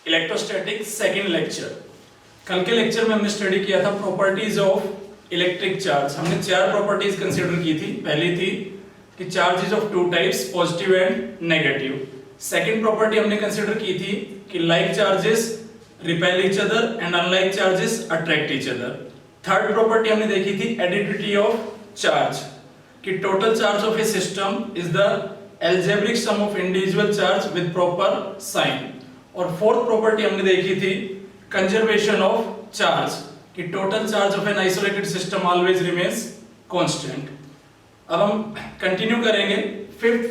Electrostatic second lecture. कल के lecture में हमने स्टडी किया था प्रॉपर्टीज ऑफ इलेक्ट्रिक चार्ज। हमने चार प्रॉपर्टीज कंसीडर की थी। पहली थी कि charge is of two types, positive and negative. Second property हमने कंसीडर की थी कि like charges repel each other and unlike charges attract each other. Third property हमने देखी थी एडिडिविटी ऑफ चार्ज, कि total charge of A system is the algebraic sum of individual charge with proper sign। और fourth property हमने देखी थी conservation of charge, कि total charge of an isolated system always remains constant. अब हम continue करेंगे fifth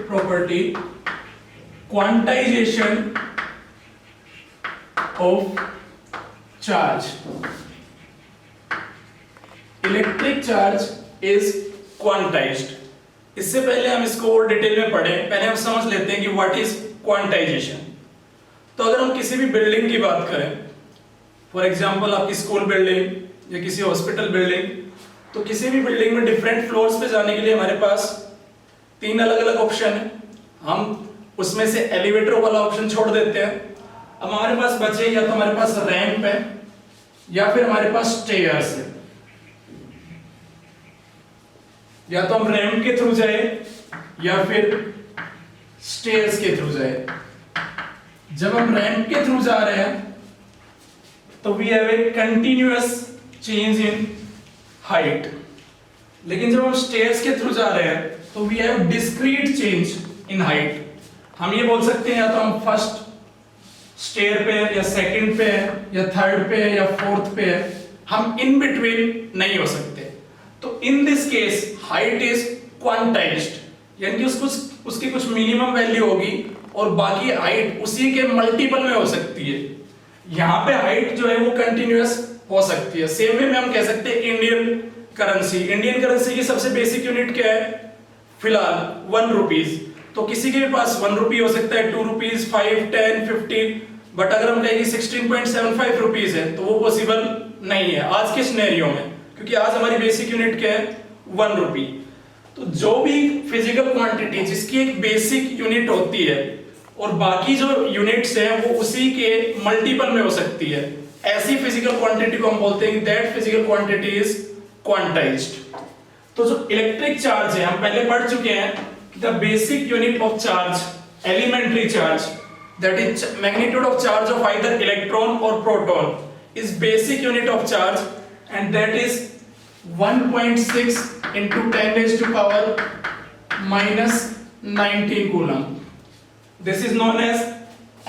property quantization of charge. Electric charge is quantized. इससे पहले हम इसको और डिटेल में पढ़ें, पहले हम समझ लेते हैं कि व्हाट इज क्वांटाइजेशन। तो अगर हम किसी भी बिल्डिंग की बात करें, फॉर एग्जांपल आपकी स्कूल बिल्डिंग या किसी हॉस्पिटल बिल्डिंग, तो किसी भी बिल्डिंग में डिफरेंट फ्लोर्स पे जाने के लिए हमारे पास तीन अलग अलग ऑप्शन है। हम उसमें से एलिवेटर वाला ऑप्शन छोड़ देते हैं। अब हमारे पास बचे या तो हमारे पास रैंप है या फिर हमारे पास स्टेयर्स है। या तो हम रैंप के थ्रू जाए या फिर स्टेयर्स के थ्रू जाए। जब हम रैंप के थ्रू जा रहे हैं तो we have a continuous change in height, लेकिन जब हम स्टेयर्स के थ्रू जा रहे हैं तो we have discrete change in height. हम ये बोल सकते हैं या तो हम फर्स्ट स्टेयर पे या सेकंड पे या थर्ड पे या फोर्थ पे, हम इन बिटवीन नहीं हो सकते। तो in this case height is quantized, यानी कि उसकी कुछ मिनिमम वैल्यू होगी और बाकी हाइट उसी के मल्टीपल में हो सकती है। यहाँ पे हाइट जो है वो कंटिन्यूअस हो सकती है। सेम वे में हम कह सकते हैं इंडियन करेंसी की सबसे बेसिक यूनिट क्या है फिलहाल 1 रुपीज। तो किसी के भी पास 1 रुपी हो सकता है, 2 रुपीज, 5, 10, 15, बट अगर हम कहें कि 16.75 रुपीज है तो वो पॉसिबल नहीं है आज के सिनेरियो में, क्योंकि आज हमारी बेसिक यूनिट क्या है 1 रुपी। तो जो भी फिजिकल क्वांटिटी जिसकी एक बेसिक यूनिट होती है और बाकी जो यूनिट्स हैं वो उसी के मल्टीपल में हो सकती है, ऐसी फिजिकल क्वांटिटी को हम बोलते हैं that physical quantity is quantized. तो जो इलेक्ट्रिक चार्ज है हम पहले पढ़ चुके हैं, the basic unit of charge elementary charge, that is magnitude of charge of either electron और proton is basic unit of charge, and that is 1.6 into 10 raised to power minus 19 coulomb. This is known as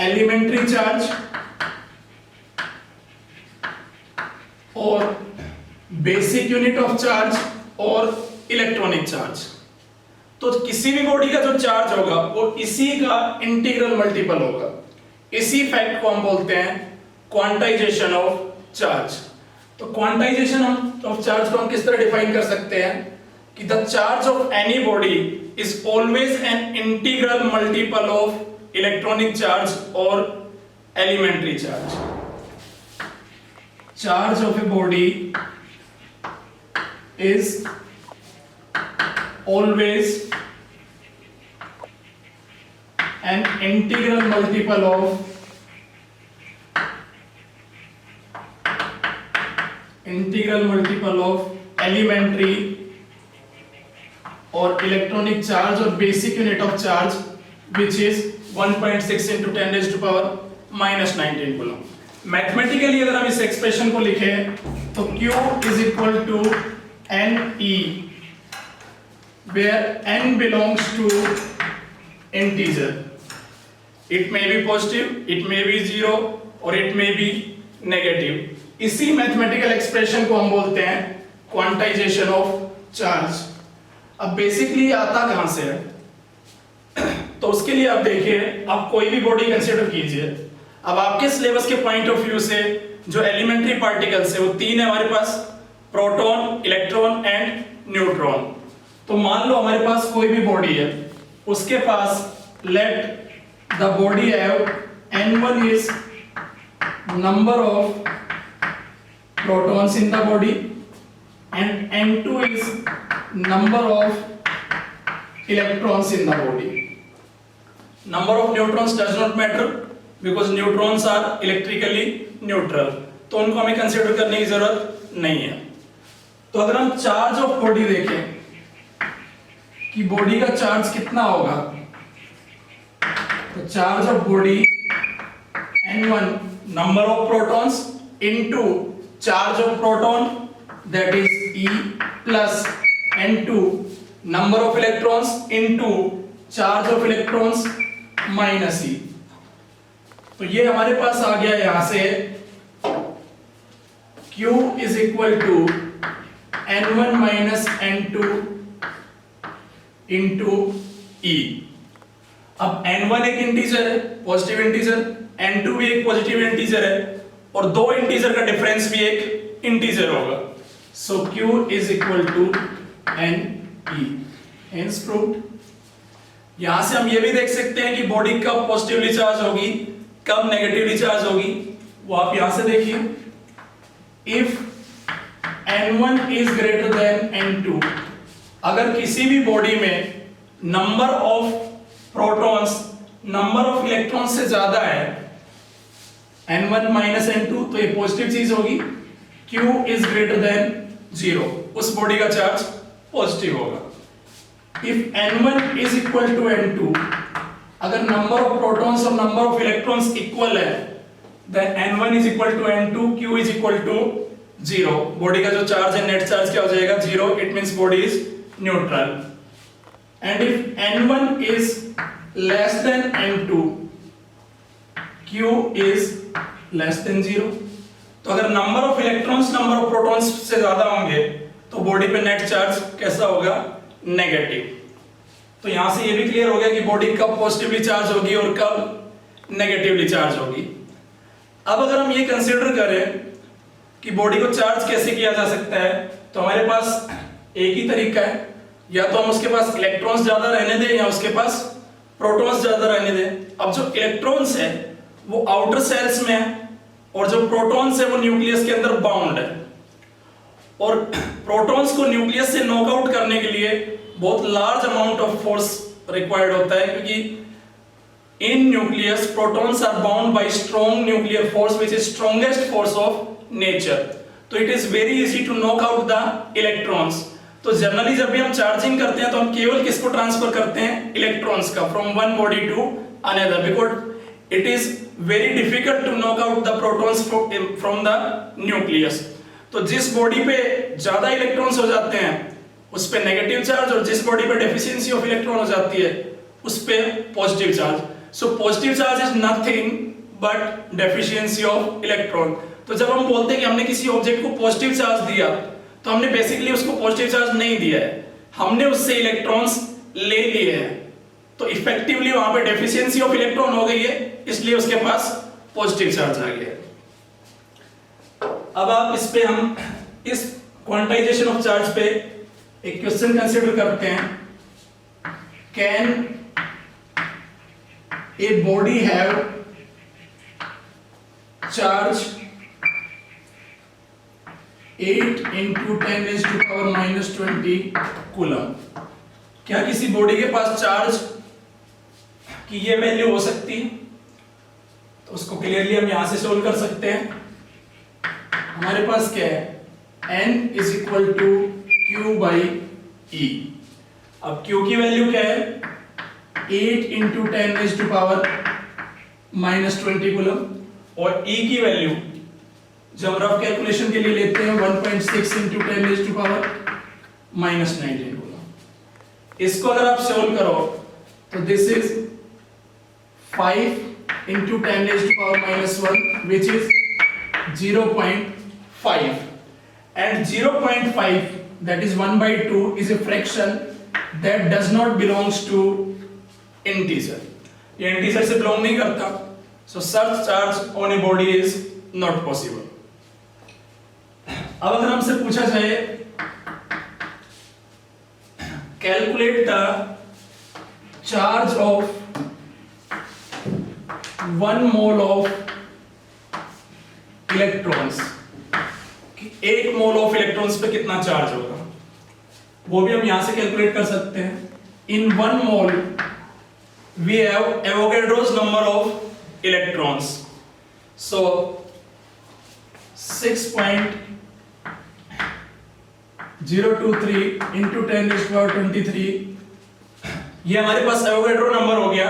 elementary charge or basic unit of charge और electronic charge. तो किसी भी body का जो charge होगा वो इसी का इंटीग्रल मल्टीपल होगा। इसी फैक्ट को हम बोलते हैं क्वांटाइजेशन ऑफ चार्ज। तो क्वांटाइजेशन ऑफ चार्ज को हम किस तरह डिफाइन कर सकते हैं कि the charge of any body is always an integral multiple of electronic charge और elementary charge. Charge of a body is always an integral multiple of elementary और इलेक्ट्रॉनिक चार्ज और basic unit of charge which is 1.6 into 10 raised to power minus 19 coulomb. Mathematically अगर हम इस expression को लिखें तो Q is equal to NE where N belongs to integer. It may be positive, it may be 0 or it may be negative। इसी mathematical expression को हम बोलते हैं क्वांटाइजेशन ऑफ चार्ज। अब बेसिकली आता कहां से है तो उसके लिए आप देखिए, आप कोई भी बॉडी कंसीडर कीजिए। अब आपके सिलेबस के पॉइंट ऑफ व्यू से जो एलिमेंट्री पार्टिकल्स है वो तीन है हमारे पास, प्रोटॉन, इलेक्ट्रॉन एंड न्यूट्रॉन। तो मान लो हमारे पास कोई भी बॉडी है, उसके पास let the body have n1 is number of protons in the body and n2 is number of electrons in the body। Number of neutrons does not matter because neutrons are electrically neutral, तो उनको हमें consider करने की जरूरत नहीं है। तो अगर हम चार्ज ऑफ बॉडी देखें कि बॉडी का चार्ज कितना होगा, तो charge of body n1 number of protons into charge of proton that is E plus n2 number of electrons into charge of electrons minus E। तो ये हमारे पास आ गया यहां से Q is equal to n1 minus n2 into E। अब n1 एक integer है, positive integer, n2 भी एक पॉजिटिव इंटीजर है, और दो इंटीजर का डिफरेंस भी एक इंटीजर होगा। So Q is equal to NE, hence proved. यहां से हम ये भी देख सकते हैं कि बॉडी कब पॉजिटिवली चार्ज होगी, कब नेगेटिवली चार्ज होगी, वो आप यहां से देखिए। If n1 is greater than n2, अगर किसी भी बॉडी में number of protons number of electrons से ज्यादा है n1 माइनस n2, तो ये पॉजिटिव चीज होगी। Q इज ग्रेटर देन 0, उस बॉडी का चार्ज पॉजिटिव होगा। If n1 is equal to n2, अगर नंबर ऑफ प्रोटॉन्स और नंबर ऑफ इलेक्ट्रॉन्स इक्वल है, then n1 is equal to n2, Q is equal to 0, body का जो charge है net charge क्या हो जाएगा 0, it means body is neutral. And if n1 is less than n2, Q is less than 0। तो अगर number of electrons number of protons से ज्यादा होंगे तो बॉडी पे नेट चार्ज कैसा होगा, नेगेटिव। तो यहां से ये भी क्लियर हो गया कि बॉडी कब पॉजिटिवली चार्ज होगी और कब नेगेटिवली चार्ज होगी। अब अगर हम ये कंसीडर करें कि बॉडी को चार्ज कैसे किया जा सकता है, तो हमारे पास एक ही तरीका है, या तो हम उसके पास इलेक्ट्रॉन्स ज्यादा रहने दें या उसके पास प्रोटॉन्स ज्यादा रहने दें। अब जो इलेक्ट्रॉन्स है वो आउटर सेल्स में है और जो प्रोटॉन्स है वो न्यूक्लियस के अंदर बाउंड है, और प्रोटॉन्स को न्यूक्लियस से नॉकआउट करने के लिए बहुत large amount of force required होता है, क्योंकि in nucleus protons are bound by strong nuclear force which is strongest force of nature. तो it is very easy to knock out the electrons. तो जनरली जब भी हम चार्जिंग करते हैं तो हम केवल किसको ट्रांसफर करते हैं, इलेक्ट्रॉन्स का, from one body to another, because it is very difficult to knock out the protons from the nucleus. तो जिस बॉडी पे ज्यादा इलेक्ट्रॉन्स हो जाते हैं उस पे नेगेटिव चार्ज, और जिस बॉडी पे डेफिशिएंसी ऑफ इलेक्ट्रॉन हो जाती है उस पे positive charge. So positive charge is nothing but deficiency of electron. तो जब हम बोलते हैं कि हमने किसी ऑब्जेक्ट को पॉजिटिव चार्ज दिया, तो हमने बेसिकली उसको पॉजिटिव चार्ज नहीं दिया है, हमने उससे इलेक्ट्रॉन्स ले लिए हैं। तो इफेक्टिवली वहां पे डेफिशिएंसी ऑफ इलेक्ट्रॉन हो गई है, इसलिए उसके पास पॉजिटिव चार्ज आ गया। अब आप इस पे हम इस क्वांटाइजेशन ऑफ चार्ज पे एक क्वेश्चन कंसीडर करते हैं। Can a body have charge 8 into 10 raised to power minus 20 coulomb? क्या किसी बॉडी के पास चार्ज की ये वैल्यू हो सकती है? तो उसको क्लियरली हम यहां से सोल्व कर सकते हैं। हमारे पास क्या है, n is equal to Q by E। अब Q की वैल्यू क्या है, 8 into 10 raised to power minus 20 coulomb, और E की वैल्यू जो हम रफ कैलकुलेशन के लिए लेते हैं 1.6 into 10 raised to power minus 19 coulomb. इसको अगर आप सोल्व करो तो this is 5 into 10 raised to power minus 1 which is 0.5, and 0.5 that is 1/2 is a fraction that does not belongs to integer। ये integer से belong नहीं करता, so such charge on a body is not possible। अब अगर हमसे पूछा जाए calculate the charge of 1 mole of electrons, कि 1 मोल ऑफ इलेक्ट्रॉन्स पे कितना चार्ज होगा, वो भी हम यहां से कैलकुलेट कर सकते हैं। इन 1 मोल we have Avogadro's number of electrons. So 6.023 into 10 raised to power 23, ये हमारे पास एवोगैड्रो नंबर हो गया।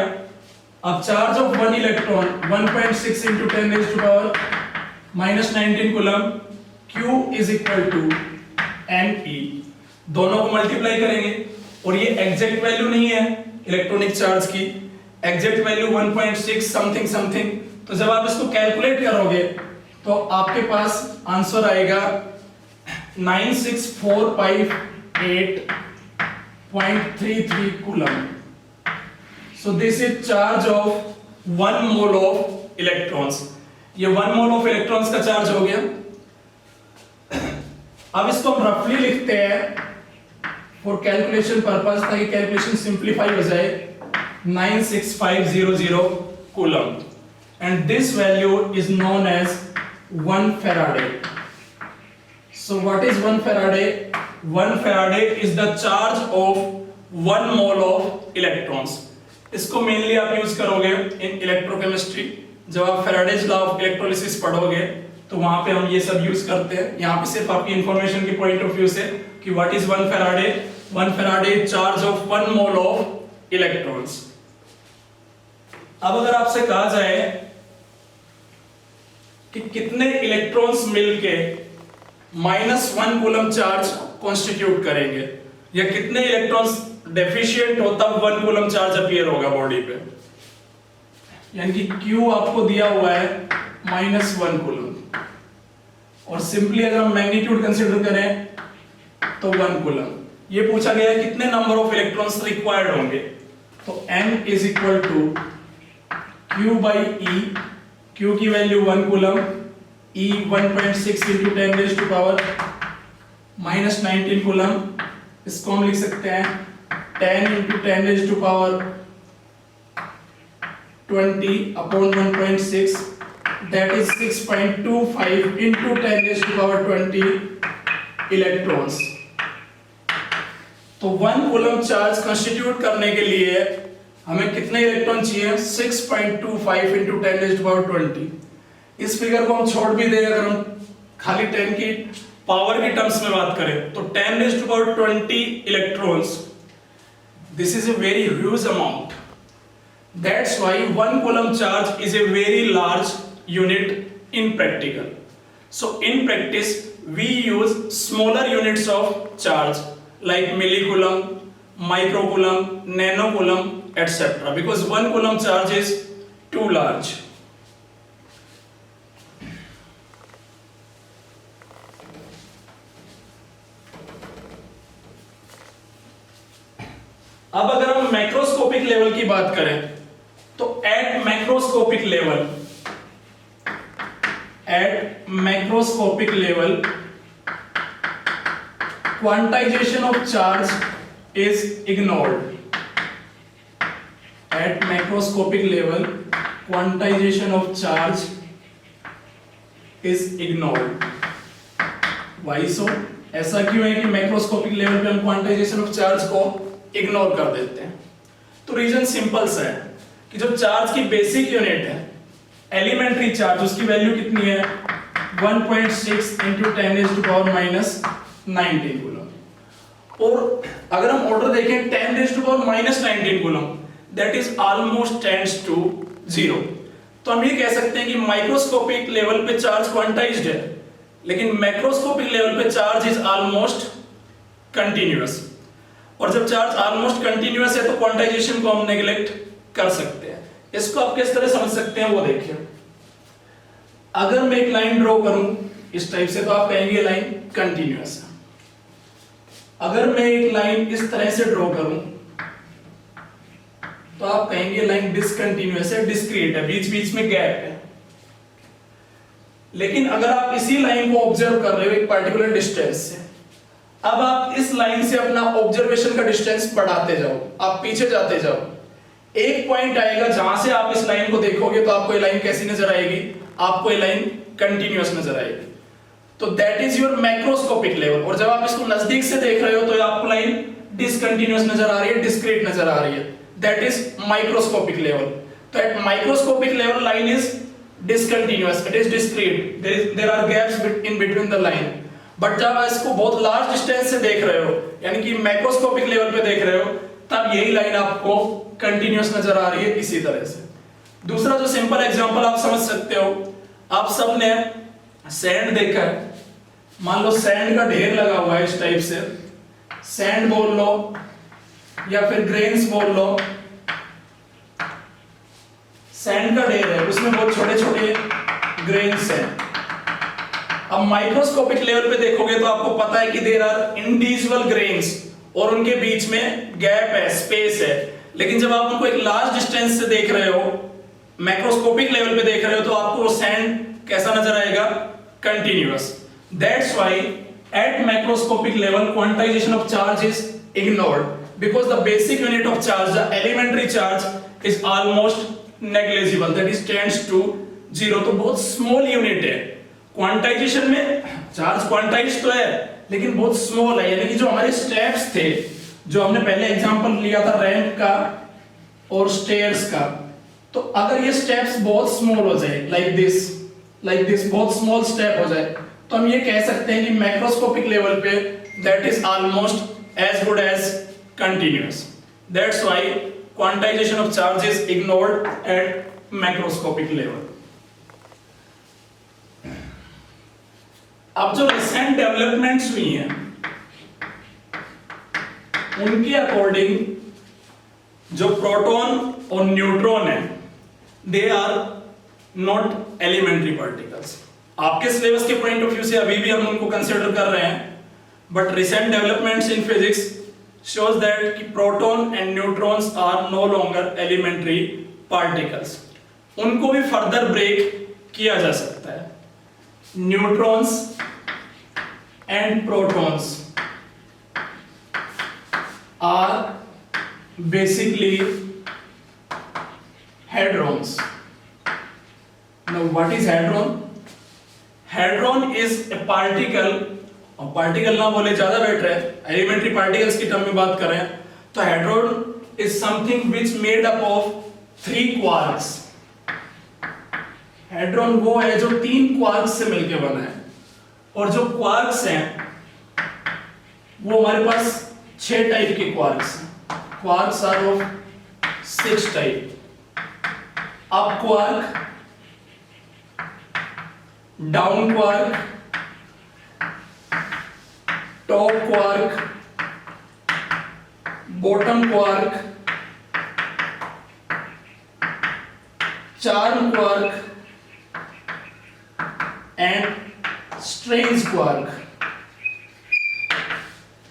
अब charge of one electron 1.6 into 10 raised to power -19 coulomb, Q is equal to Ne। दोनों को मल्टीप्लाई करेंगे और ये एग्जैक्ट वैल्यू नहीं है इलेक्ट्रॉनिक चार्ज की, एग्जैक्ट वैल्यू 1.6 समथिंग समथिंग। तो जब आप इसको कैलकुलेट करोगे तो आपके पास आंसर आएगा 96458.33 coulomb. So this is charge of 1 mole of electrons. ये 1 मोल ऑफ इलेक्ट्रॉन्स का चार्ज हो गया। अब इसको हम रफली लिखते हैं फॉर कैलकुलेशन पर्पस, ताकि कैलकुलेशन सिंप्लीफाई हो जाए। 96500 coulomb and this value is known as 1 Faraday. So what is 1 Faraday? 1 Faraday is the charge of 1 mole of electrons. इसको मेनली आप यूज करोगे इन इलेक्ट्रोकेमिस्ट्री। जब आप Faraday's law of electrolysis पढ़ोगे तो वहां पे हम ये सब यूज करते हैं। यहाँ पे सिर्फ आपकी इंफॉर्मेशन की पॉइंट ऑफ व्यू से कि what is 1 Faraday? 1 Faraday charge of 1 mole of electrons. अब अगर आपसे कहा जाए कि कितने इलेक्ट्रॉन्स मिलके -1 कूलम चार्ज कॉन्स्टिट्यूट करेंगे, या कितने इलेक्ट्रॉन्स डेफिशिएंट हो तब 1 कूलम चार्ज अपीयर होगा बॉडी पे, यानी कि Q आपको दिया हुआ है -1 कूलम, और सिंपली अगर हम मैग्नीट्यूड कंसीडर करें तो 1 कूलम। ये पूछा गया है कितने नंबर ऑफ इलेक्ट्रॉन्स रिक्वायर्ड होंगे, तो n is equal to Q by E। Q की value 1 coulomb, E 1.6 into 10 raised to power -19 coulomb. इसको हम लिख सकते हैं 10 into 10 raised to power 20 upon 1.6, that is 6.25 into 10 raised to power 20 electrons। तो 1 coulomb charge constitute करने के लिए हमें कितने इलेक्ट्रॉन चाहिए? 6.25 into 10 raised to power 20। इस फिगर को हम छोड़ भी दें, अगर हम खाली 10 की पावर के टर्म्स में बात करें तो 10 raised to power 20 electrons, this is a very huge amount. That's why 1 coulomb charge is a very large unit in practical. So in practice we use smaller units of charge like millicoulomb, microcoulomb, nanocoulomb etc. because 1 coulomb charge is too large. अब अगर हम macroscopic level की बात करें तो at macroscopic level quantization of charge is ignored. At macroscopic level, quantization of charge is ignored. Why so? ऐसा क्यों है कि मैक्रोस्कोपिक लेवल पे हम क्वांटाइजेशन ऑफ चार्ज को इग्नोर कर देते हैं? तो रीजन सिंपल सा है कि जो चार्ज की बेसिक यूनिट है एलिमेंट्री चार्ज, उसकी वैल्यू कितनी है? 1.6 into 10 raised to power -19 coulomb. और अगर हम ऑर्डर देखें 10 raised to power -19 coulomb, that is almost tends to 0। तो हम ये कह सकते हैं कि माइक्रोस्कोपिक लेवल पे चार्ज क्वांटाइज्ड है, लेकिन मैक्रोस्कोपिक लेवल पे चार्ज इज ऑलमोस्ट कंटीन्यूअस। और जब चार्ज ऑलमोस्ट कंटीन्यूअस है तो क्वांटाइजेशन को हम नेग्लेक्ट कर सकते हैं। इसको आप किस तरह समझ सकते हैं वो देखिए। अगर मैं एक लाइन ड्रॉ करूं इस टाइप से तो आप कहेंगे लाइन कंटीन्यूअस है। अगर मैं एक लाइन इस तरह से ड्रॉ करूं तो आप कहेंगे लाइन डिसकंटीन्यूअस है, डिस्क्रीट है, बीच बीच में गैप है। लेकिन अगर आप इसी लाइन को ऑब्जर्व कर रहे हो एक पर्टिकुलर डिस्टेंस से, अब आप इस लाइन से अपना ऑब्जर्वेशन का डिस्टेंस बढ़ाते जाओ, आप पीछे जाते जाओ, एक पॉइंट आएगा जहां से आप इस लाइन को देखोगे तो आपको ये लाइन कैसी नजर आएगी? आपको ये लाइन कंटीन्यूअस नजर आएगी। तो that is your macroscopic level. और जब आप इसको नजदीक से देख रहे हो तो आपको लाइन डिसकंटीन्यूअस नजर आ रही है, डिस्क्रीट नजर आ रही है। that is microscopic level. तो at microscopic level line is discontinuous, it is discrete, there are gaps in between the line. But जब आप इसको बहुत लार्ज डिस्टेंस से देख रहे हो, यानी कि मैक्रोस्कोपिक लेवल पे देख रहे हो, तब यही लाइन आपको कंटिन्यूअस नजर आ रही है इसी तरह से। दूसरा जो सिंपल एग्जांपल आप समझ सकते हो, आप सबने सैंड देखा है, मान लो सैंड का ढेर लगा हुआ है इस टाइप से, सैंड बोल लो या फिर ग्रेन्स बोल लो, सैंड का ढेर है, उसमें बहुत छोटे छोटे ग्रेन्स हैं। अब माइक्रोस्कोपिक लेवल पे देखोगे तो आपको पता है कि देयर आर इंडिविजुअल ग्रेन्स और उनके बीच में गैप है, स्पेस है, लेकिन जब आप उनको एक लार्ज डिस्टेंस से देख रहे हो, मैक्रोस्कोपिक लेवल पे देख रहे हो, तो आपको वो सैंड कैसा नजर आएगा? Continuous. That's why at macroscopic level quantization of charge is ignored because the basic unit of charge, the elementary charge is almost negligible, that is tends to zero. तो बहुत स्मॉल यूनिट है। Quantization में charge quantize तो है लेकिन बहुत small है, यानी कि जो हमारे स्टेप्स थे, जो हमने पहले एग्जांपल लिया था रैंप का और स्टेयर्स का, तो अगर ये स्टेप्स बहुत स्मॉल हो जाए लाइक दिस बहुत स्मॉल स्टेप हो जाए, तो हम ये कह सकते हैं कि मैक्रोस्कोपिक लेवल पे that is almost as good as continuous. That's why quantization of charge is ignored at macroscopic level. अब जो रिसेंट डेवलपमेंट्स हुई हैं उनके अकॉर्डिंग जो प्रोटॉन और न्यूट्रॉन है they are not elementary particles. आपके सिलेबस के पॉइंट ऑफ व्यू से अभी भी हम उनको कंसीडर कर रहे हैं, but recent developments in physics shows that कि proton and neutrons are no longer elementary particles. उनको भी फर्दर ब्रेक किया जा सकता है। Neutrons and protons are basically hadrons. Now what is hadron? Hadron is a particle, और particle ना बोले ज्यादा बेटर है, एलिमेंट्री पार्टिकल्स की टर्म में बात कर रहे हैं, तो hadron is something which made up of 3 quarks. hadron वो है जो 3 quarks से मिलके बना है, और जो quarks हैं वो हमारे पास 6 टाइप के quarks हैं। quarks are of 6 type. up quark, down quark, top quark, bottom quark, charm quark and strange quark.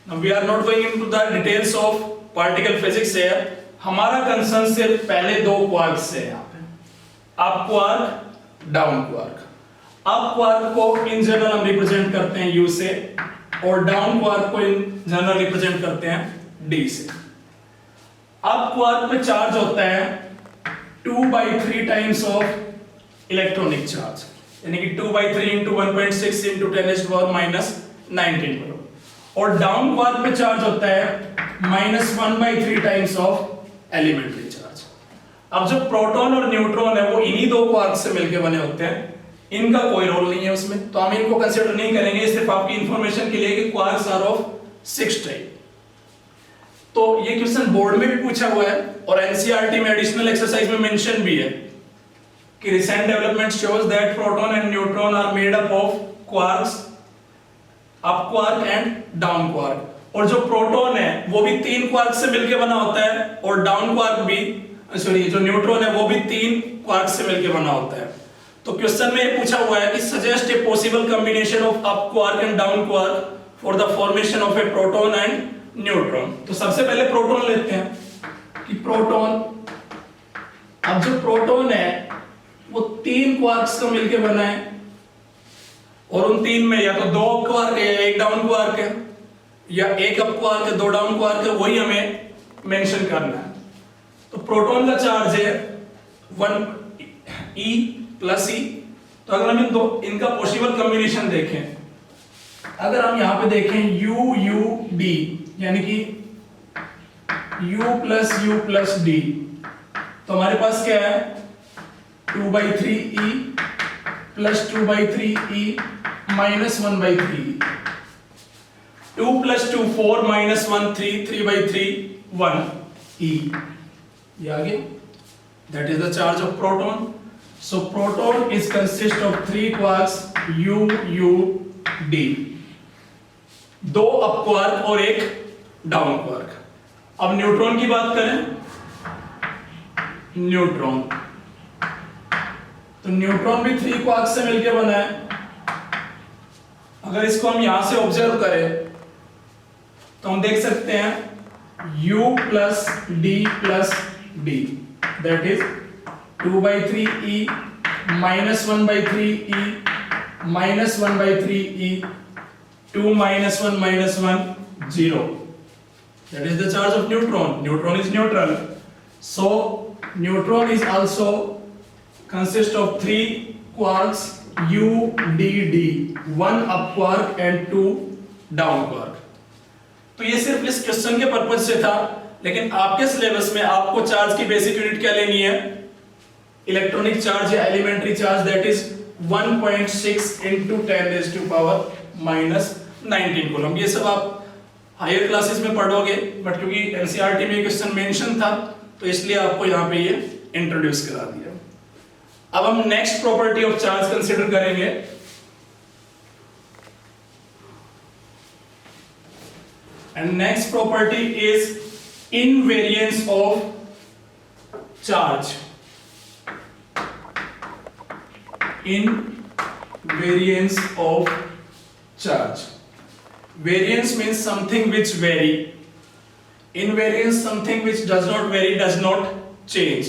Now we are not going into the details of particle physics here. हमारा concern सिर्फ पहले 2 quarks से है, up quark, down quark. Up quark को in general हम represent करते हैं U से, और डाउन क्वार्क को इन जनरल रिप्रेजेंट करते हैं D से। अप क्वार्क में चार्ज होता है 2/3 टाइम्स ऑफ इलेक्ट्रॉनिक चार्ज, यानी कि 2/3 into 1.6 into 10⁻⁻19 करो, और डाउन क्वार्क में चार्ज होता है -1/3 टाइम्स ऑफ एलिमेंट्री चार्ज। अब जो प्रोटॉन और न्यूट्रॉन है वो इन्हीं 2 क्वार्क से मिलकर बने होते हैं, इनका कोई रोल नहीं है उसमें, तो हम इनको कंसीडर नहीं करेंगे। सिर्फ आपकी इंफॉर्मेशन के लिए कि क्वार्क्स आर ऑफ 6 टाइप। तो ये क्वेश्चन बोर्ड में भी पूछा हुआ है और एनसीईआरटी में एडिशनल एक्सरसाइज में मेंशन भी है कि recent development shows that proton and neutron are made up of quarks, up quark and down quark. और जो प्रोटॉन है वो भी 3 क्वार्क से मिलकर बना होता है, और डाउन क्वार्क भी जो न्यूट्रॉन है वो भी 3 क्वार्क से मिलकर बना होता है। तो क्वेश्चन में ये पूछा हुआ है कि suggest a possible combination of up quark and down quark for the formation of A proton and neutron. तो सबसे पहले प्रोटॉन लेते हैं कि प्रोटॉन, अब जो प्रोटॉन है वो 3 क्वार्क्स का मिलकर बना है, और उन 3 में या तो 2 अप क्वार्क है या 1 डाउन क्वार्क है, या 1 अप क्वार्क है 2 डाउन क्वार्क है, वही हमें मेंशन करना है। तो प्रोटॉन का चार्ज है 1e + e। तो अगर हम इनका पॉसिबल कॉम्बिनेशन देखें, अगर हम यहां पे देखें UUD, यानी कि u प्लस d। तो हमारे पास क्या है 2/3e plus 2/3e minus 1/3। 2 + 2 4 - 1 3 3/3 1 e। ये आ गया। That is the charge of proton. So proton is consist of 3 quarks u u d, 2 up quark और 1 डाउन क्वार्क। अब न्यूट्रॉन की बात करें, न्यूट्रॉन, तो न्यूट्रॉन भी 3 क्वार्क से मिलकर बना है। अगर इसको हम यहां से ऑब्जर्व करें तो हम देख सकते हैं u plus d plus d, that is 2/3e minus 1/3e minus 1/3e 2 - 1 - 1 0। That is the charge of neutron. Neutron is neutral. So neutron is also consist of 3 quarks u d d, 1 up quark and 2 down quark। तो ये सिर्फ इस question के purpose से था, लेकिन आपके syllabus में आपको चार्ज की बेसिक यूनिट क्या लेनी है? इलेक्ट्रॉनिक चार्ज या elementary charge, that is 1.6 × 10⁻⁻19 coulomb. ये सब आप हायर क्लासेस में पढ़ोगे, बट क्योंकि एनसीईआरटी में क्वेश्चन मेंशन था तो इसलिए आपको यहाँ पे ये इंट्रोड्यूस करा दिया। अब हम next property of charge consider करेंगे। And next property is invariance of charge. Invariance of charge. Variance means something which vary. Invariance something which does not vary, does not change.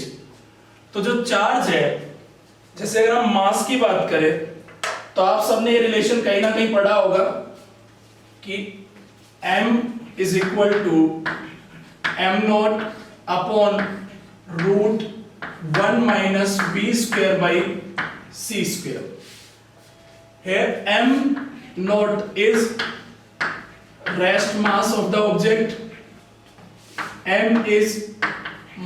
तो जो चार्ज है, जैसे अगर हम मास की बात करें तो आप सबने ये रिलेशन कहीं ना कहीं पढ़ा होगा कि m is equal to m0 upon √1 - v square by c square. Here m0 is rest mass of the object, m is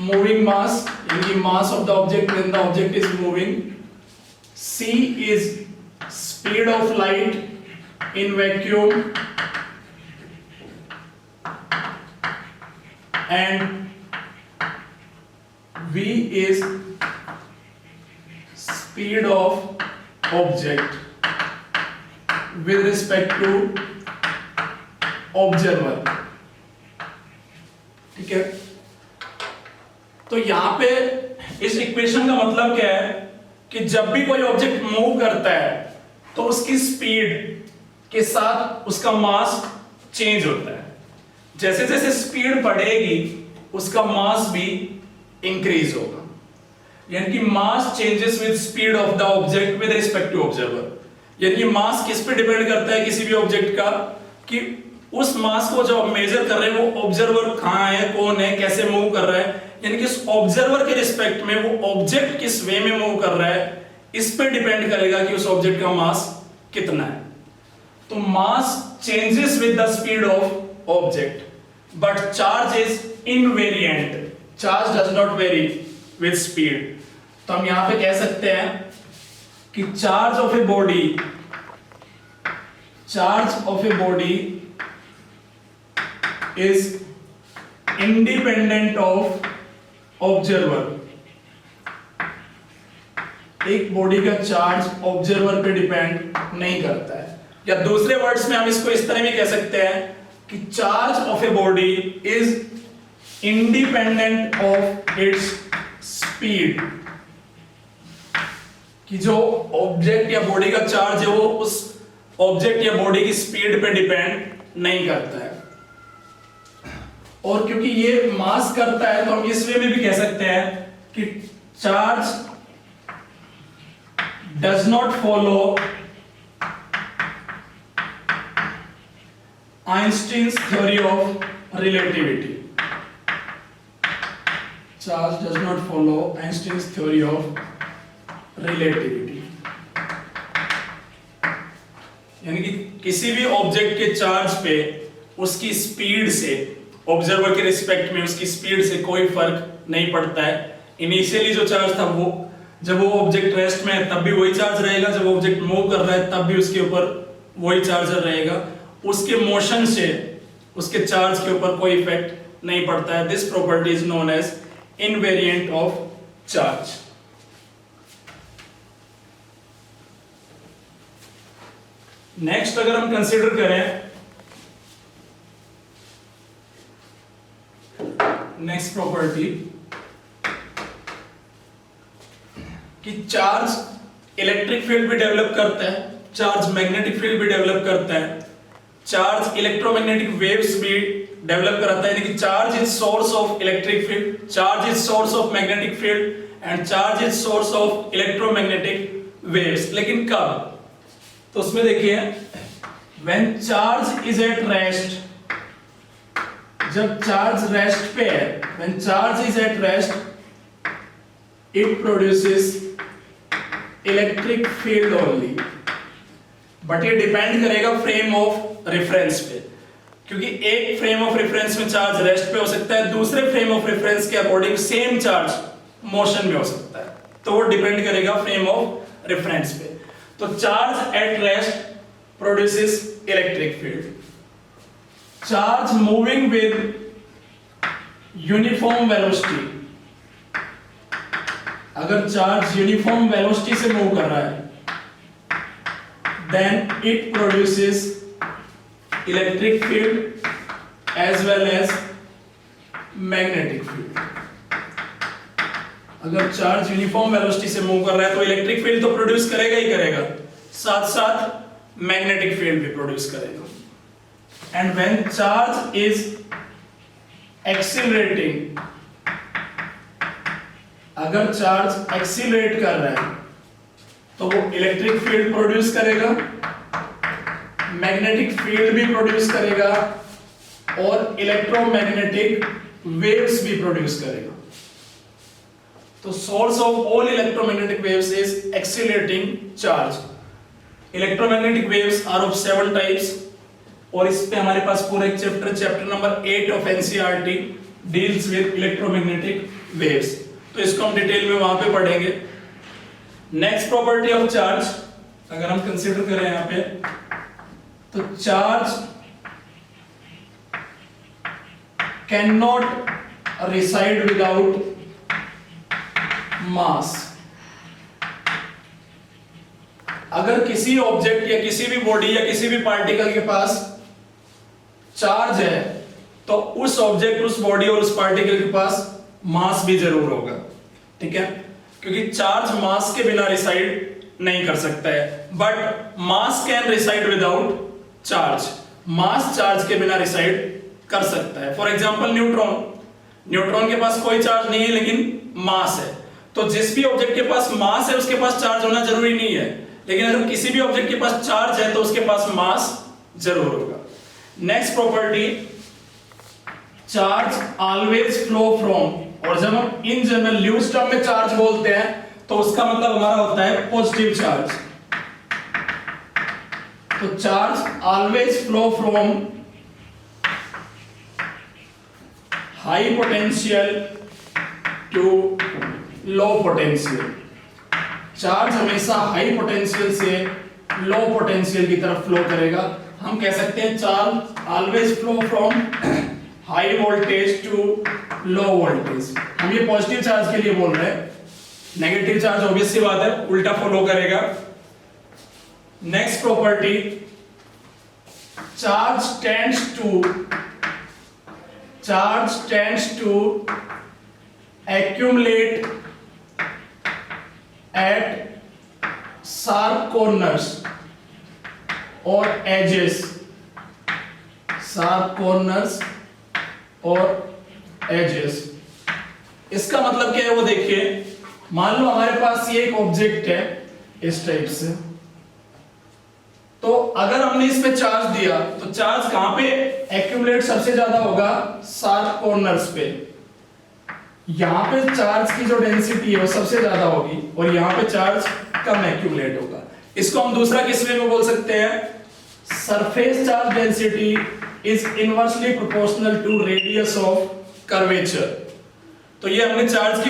moving mass, यानी mass of the object when the object is moving, c is speed of light in vacuum, and v is speed of object with respect to observer। ठीक है, तो यहां पे इस equation का मतलब क्या है कि जब भी कोई ऑब्जेक्ट मूव करता है तो उसकी स्पीड के साथ उसका मास चेंज होता है। जैसे जैसे स्पीड बढ़ेगी उसका मास भी इंक्रीज होगा, यानी कि mass changes with speed of the object with respect to observer. यानी मास किस पे डिपेंड करता है किसी भी ऑब्जेक्ट का, कि उस मास को जो मेजर कर रहे हैं वो ऑब्जर्वर कहां है, कौन है, कैसे मूव कर रहा है, यानी कि उस ऑब्जर्वर के रिस्पेक्ट में वो ऑब्जेक्ट किस वे में मूव कर रहा है, इस पे डिपेंड करेगा कि उस ऑब्जेक्ट का मास कितना है। तो mass changes with the speed of object, but charge is invariant. Charge does not vary with speed. तो हम यहां पे कह सकते हैं कि charge of a body is independent of observer. एक बॉडी का चार्ज ऑब्जर्वर पे डिपेंड नहीं करता है, या दूसरे वर्ड्स में हम इसको इस तरह भी कह सकते हैं कि charge of a body is independent of its speed, कि जो ऑब्जेक्ट या बॉडी का चार्ज है वो उस ऑब्जेक्ट या बॉडी की स्पीड पे डिपेंड नहीं करता है। और क्योंकि ये मास करता है तो हम इस वे में भी कह सकते हैं कि charge does not follow Einstein's theory of relativity. Charge does not follow Einstein's theory of relativity. यानी कि किसी भी ऑब्जेक्ट के चार्ज पे उसकी स्पीड से ऑब्जर्वर के रिस्पेक्ट में उसकी स्पीड से कोई फर्क नहीं पड़ता है। इनिशियली जो चार्ज था वो जब वो ऑब्जेक्ट रेस्ट में है तब भी वही चार्ज रहेगा, जब ऑब्जेक्ट मूव कर रहा है तब भी उसके ऊपर वही चार्जर रहेगा, उसके मोशन से उसके चार्ज के ऊपर कोई इफेक्ट नहीं पड़ता है। This property is known as invariant of charge. Next अगर हम कंसीडर करें नेक्स्ट प्रॉपर्टी कि चार्ज इलेक्ट्रिक फील्ड भी डेवलप करता है, चार्ज मैग्नेटिक फील्ड भी डेवलप करता है, चार्ज इलेक्ट्रोमैग्नेटिक वेव्स भी डेवलप कराता है। यानी कि charge is source of electric field, charge is source of magnetic field and charge is source of electromagnetic waves. लेकिन कब? तो उसमें देखिए when charge is at rest, जब चार्ज रेस्ट पे है, when charge is at rest it produces electric field only, but ये depend करेगा फ्रेम ऑफ रेफरेंस पे, क्योंकि एक फ्रेम ऑफ रेफरेंस में चार्ज रेस्ट पे हो सकता है, दूसरे फ्रेम ऑफ रेफरेंस के अकॉर्डिंग सेम चार्ज मोशन में हो सकता है, तो वो डिपेंड करेगा फ्रेम ऑफ रेफरेंस पे। तो charge at rest produces electric field. Charge moving with uniform velocity, अगर चार्ज यूनिफॉर्म वेलोसिटी से मूव कर रहा है then it produces electric field as well as magnetic field। अगर चार्ज यूनिफॉर्म वेलोसिटी से move कर रहा है तो इलेक्ट्रिक फील्ड तो प्रोड्यूस करेगा ही करेगा, साथ साथ मैग्नेटिक फील्ड भी प्रोड्यूस करेगा। And when charge is accelerating, अगर चार्ज एक्सीलरेट कर रहा है तो वो इलेक्ट्रिक फील्ड प्रोड्यूस करेगा, मैग्नेटिक फील्ड भी प्रोड्यूस करेगा और इलेक्ट्रोमैग्नेटिक वेव्स भी प्रोड्यूस करेगा। तो source of all electromagnetic waves is accelerating charge. Electromagnetic waves are of 7 types, और इस पे हमारे पास पूरा एक chapter number 8 of NCERT deals with electromagnetic waves, तो इसको हम डिटेल में वहां पे पढ़ेंगे। नेक्स्ट प्रॉपर्टी ऑफ चार्ज अगर हम कंसीडर करें यहां पे, तो charge can not reside without mass. अगर किसी ऑब्जेक्ट या किसी भी बॉडी या किसी भी पार्टिकल के पास चार्ज है तो उस ऑब्जेक्ट, उस बॉडी और उस पार्टिकल के पास मास भी जरूर होगा, ठीक है, क्योंकि चार्ज मास के बिना रिसाइड नहीं कर सकता है, but mass can reside without charge. Mass charge के बिना रिसाइड कर सकता है। फॉर एग्जांपल न्यूट्रॉन के पास कोई चार्ज नहीं है लेकिन मास है, तो जिस भी ऑब्जेक्ट के पास मास है उसके पास चार्ज होना जरूरी नहीं है, लेकिन अगर किसी भी ऑब्जेक्ट के पास चार्ज है तो उसके पास मास जरूर होगा। Next property, charge always flow from, और जब हम इन जनरल यूज टर्म में चार्ज बोलते हैं तो उसका मतलब हमारा होता है पॉजिटिव चार्ज। तो charge always flow from high potential to low potential. Charge हमेशा हाई पोटेंशियल से लो पोटेंशियल की तरफ फ्लो करेगा। हम कह सकते हैं charge always flow from high voltage to low voltage. हम ये पॉजिटिव चार्ज के लिए बोल रहे हैं, नेगेटिव चार्ज ऑब्वियस सी बात है उल्टा फ्लो करेगा। Next property, charge tends to accumulate at sharp corners or edges, sharp corners or edges। इसका मतलब क्या है वो देखिए, मान लो हमारे पास ये एक ऑब्जेक्ट है इस टाइप से, तो अगर हमने इस पे चार्ज दिया तो चार्ज कहां पे एक्यूमुलेट सबसे ज्यादा होगा? शार्प कॉर्नर्स पे। यहां पे चार्ज की जो डेंसिटी है वो सबसे ज्यादा होगी और यहां पे चार्ज कम एक्यूमुलेट होगा। इसको हम दूसरा किस वे में बोल सकते हैं? Surface charge density is inversely proportional to radius of curvature. तो ये हमने चार्ज की